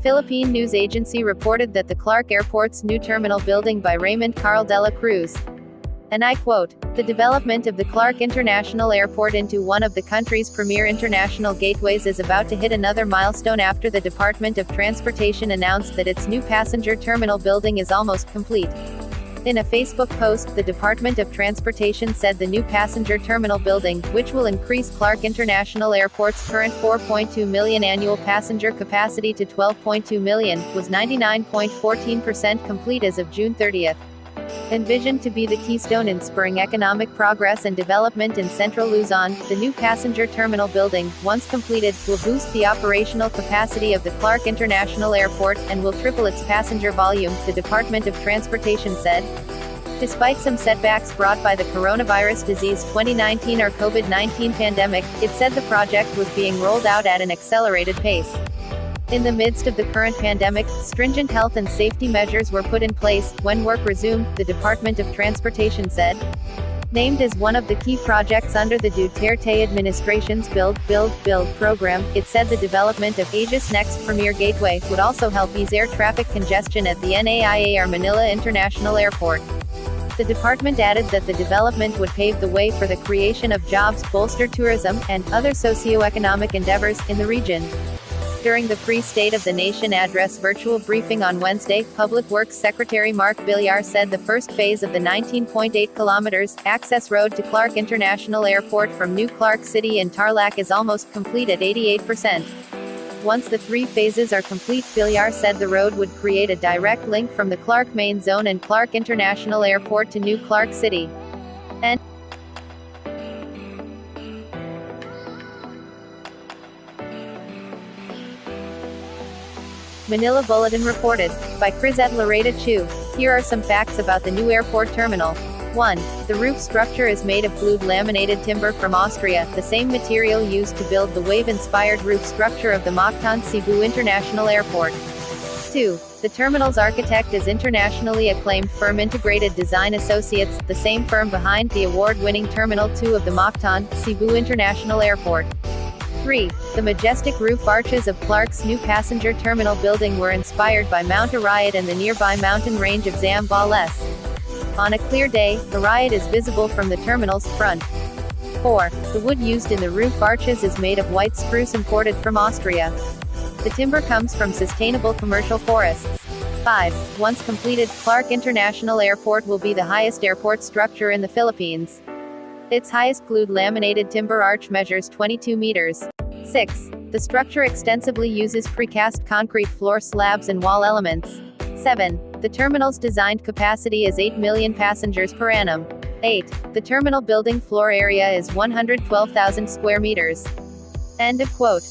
Philippine news agency reported that the Clark Airport's new terminal building by Raymond Carl de la Cruz. And I quote, "The development of the Clark International Airport into one of the country's premier international gateways is about to hit another milestone after the Department of Transportation announced that its new passenger terminal building is almost complete." In a Facebook post, the Department of Transportation said the new passenger terminal building, which will increase Clark International Airport's current 4.2 million annual passenger capacity to 12.2 million, was 99.14% complete as of June 30th. Envisioned to be the keystone in spurring economic progress and development in central Luzon, the new passenger terminal building, once completed, will boost the operational capacity of the Clark International Airport, and will triple its passenger volume, the Department of Transportation said. Despite some setbacks brought by the coronavirus disease 2019 or COVID-19 pandemic, it said the project was being rolled out at an accelerated pace. In the midst of the current pandemic, stringent health and safety measures were put in place when work resumed, the Department of Transportation said. Named as one of the key projects under the Duterte administration's Build program, it said the development of Asia's next premier gateway would also help ease air traffic congestion at the NAIAR Manila International Airport. The department added that the development would pave the way for the creation of jobs, bolster tourism, and other socio-economic endeavors in the region. During the Free State of the Nation address virtual briefing on Wednesday, Public Works Secretary Mark Villar said the first phase of the 19.8 kilometers access road to Clark International Airport from New Clark City and Tarlac is almost complete at 88%. Once the 3 phases are complete, Villar said the road would create a direct link from the Clark Main Zone and Clark International Airport to New Clark City. And Manila Bulletin reported, by Crisette Laredo Chu. Here are some facts about the new airport terminal. 1. The roof structure is made of glued laminated timber from Austria, the same material used to build the wave-inspired roof structure of the Mactan Cebu International Airport. 2. The terminal's architect is internationally acclaimed firm Integrated Design Associates, the same firm behind the award-winning Terminal 2 of the Mactan, Cebu International Airport. 3. The majestic roof arches of Clark's new passenger terminal building were inspired by Mount Arayat and the nearby mountain range of Zambales. On a clear day, Arayat is visible from the terminal's front. 4. The wood used in the roof arches is made of white spruce imported from Austria. The timber comes from sustainable commercial forests. 5. Once completed, Clark International Airport will be the highest airport structure in the Philippines. Its highest glued laminated timber arch measures 22 meters. 6. The structure extensively uses precast concrete floor slabs and wall elements. 7. The terminal's designed capacity is 8 million passengers per annum. 8. The terminal building floor area is 112,000 square meters. End of quote.